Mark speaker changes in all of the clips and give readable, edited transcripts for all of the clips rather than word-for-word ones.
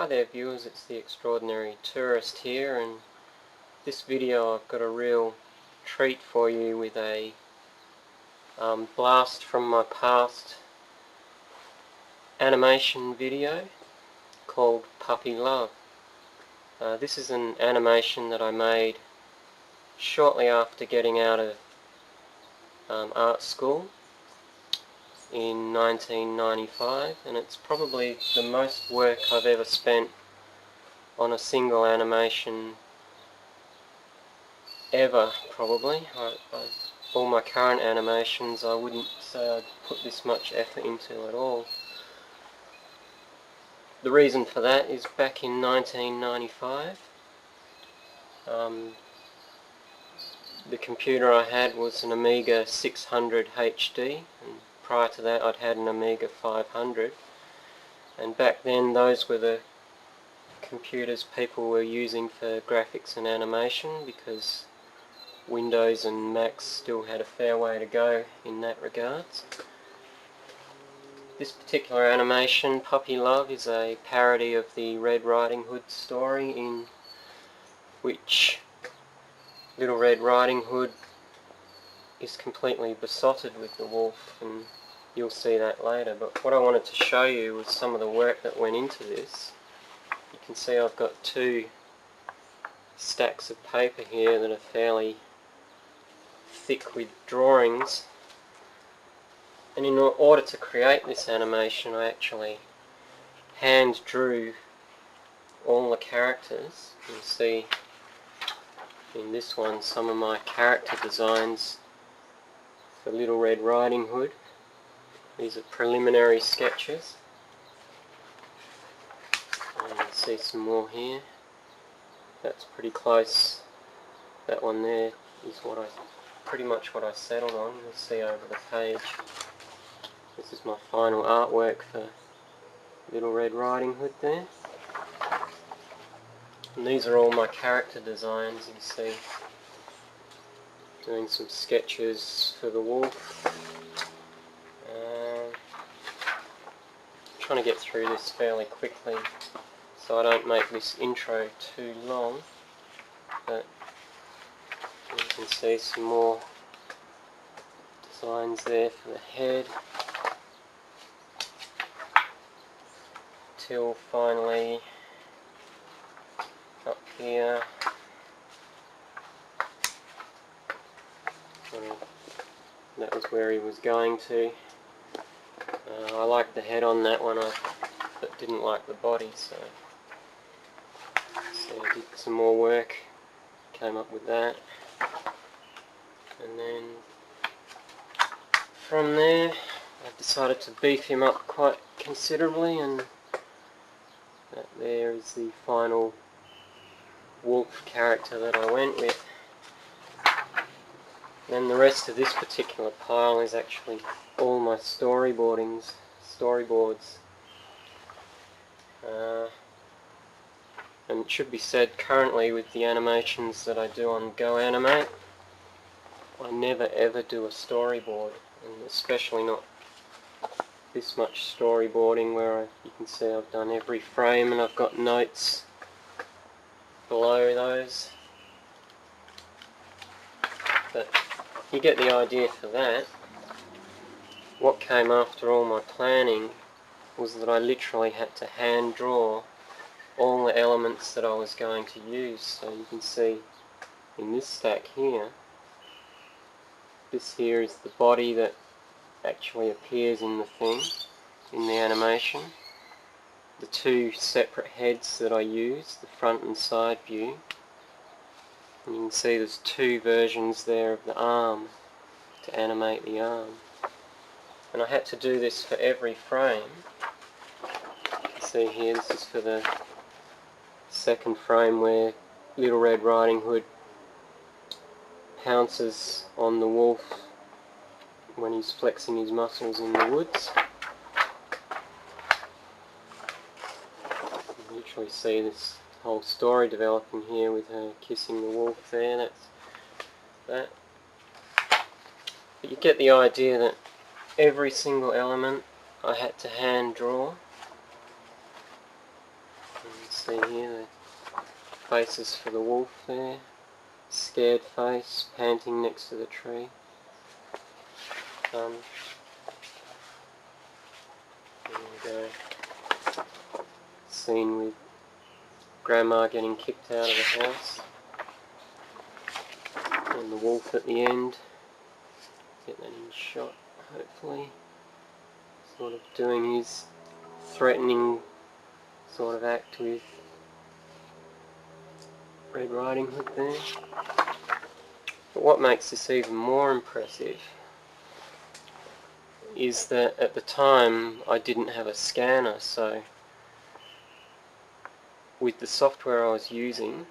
Speaker 1: Hi there viewers, it's the Extraordinary Tourist here, and this video I've got a real treat for you with a blast from my past animation video called Puppy Love. This is an animation that I made shortly after getting out of art school in 1995, and it's probably the most work I've ever spent on a single animation ever, probably. All my current animations I wouldn't say I'd put this much effort into at all. The reason for that is back in 1995 the computer I had was an Amiga 600 HD, and prior to that I'd had an Amiga 500, and back then those were the computers people were using for graphics and animation, because Windows and Macs still had a fair way to go in that regards. This particular animation, Puppy Love, is a parody of the Red Riding Hood story, in which Little Red Riding Hood is completely besotted with the wolf, and you'll see that later. But what I wanted to show you was some of the work that went into this. You can see I've got two stacks of paper here that are fairly thick with drawings, and in order to create this animation I actually hand drew all the characters. You can see in this one some of my character designs for Little Red Riding Hood. These are preliminary sketches. And you can see some more here. That's pretty close. That one there is pretty much what I settled on. You'll see over the page. This is my final artwork for Little Red Riding Hood there. And these are all my character designs. You see, doing some sketches for the wolf. Trying to get through this fairly quickly so I don't make this intro too long, but you can see some more designs there for the head, till finally up here. That was where he was going to. I liked the head on that one, but didn't like the body, so I did some more work, came up with that, and then from there I decided to beef him up quite considerably, and that there is the final wolf character that I went with. Then the rest of this particular pile is actually all my storyboards. And it should be said, currently with the animations that I do on Go Animate, I never ever do a storyboard, and especially not this much storyboarding, where you can see I've done every frame and I've got notes below those. But you get the idea for that. What came after all my planning was that I literally had to hand draw all the elements that I was going to use. So you can see in this stack here, this here is the body that actually appears in the thing, in the animation. The two separate heads that I use, the front and side view. And you can see there's two versions there of the arm to animate the arm. And I had to do this for every frame. You can see here, this is for the second frame where Little Red Riding Hood pounces on the wolf when he's flexing his muscles in the woods. You can literally see this whole story developing here with her kissing the wolf there. That's that. But you get the idea that every single element I had to hand draw. And see here the faces for the wolf there. Scared face, panting next to the tree. There we go. Scene with Grandma getting kicked out of the house. And the wolf at the end. Get that in shot, hopefully. Sort of doing his threatening sort of act with Red Riding Hood there. But what makes this even more impressive is that at the time I didn't have a scanner, so with the software I was using,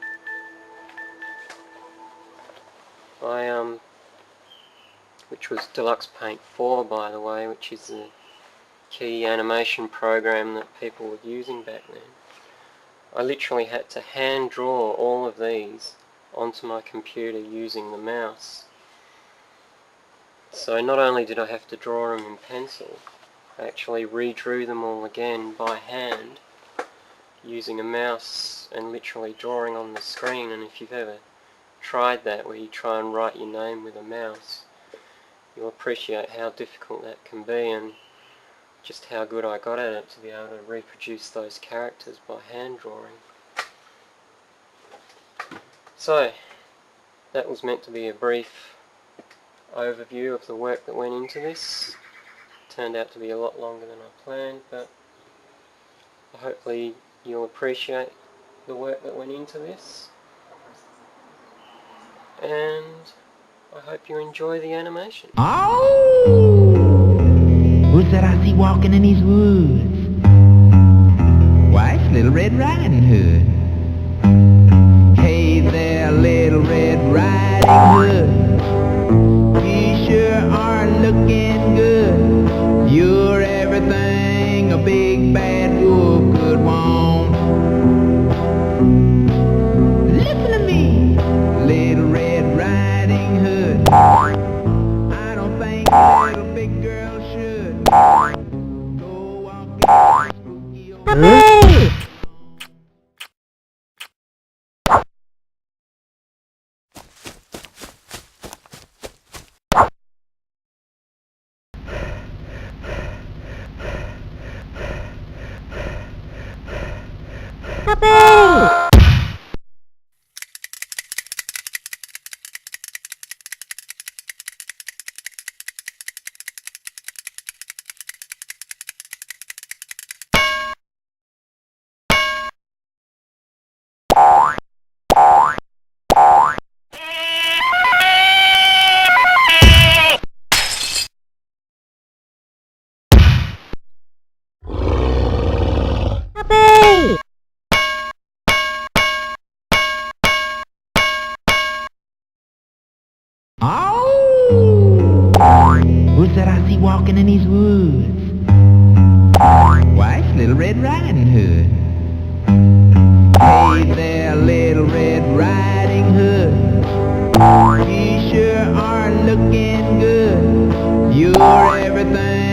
Speaker 1: which was Deluxe Paint 4 by the way, which is the key animation program that people were using back then. I literally had to hand draw all of these onto my computer using the mouse. So not only did I have to draw them in pencil, I actually redrew them all again by hand using a mouse and literally drawing on the screen. And if you've ever tried that, where you try and write your name with a mouse, you'll appreciate how difficult that can be and just how good I got at it to be able to reproduce those characters by hand drawing. So, that was meant to be a brief overview of the work that went into this. Turned out to be a lot longer than I planned, but hopefully you'll appreciate the work that went into this. And I hope you enjoy the animation.
Speaker 2: Oh! Who's that I see walking in these woods? Why, it's Little Red Riding Hood. Hey there, Little Red Riding Hood. You sure are looking good. You're everything a big bad wolf could want. Listen to me, Little Red Riding Hood. I don't think a little big girl should go walking spooky old Oh! Who's that I see walking in these woods? Why, it's Little Red Riding Hood. Hey there, Little Red Riding Hood. You sure are looking good. You're everything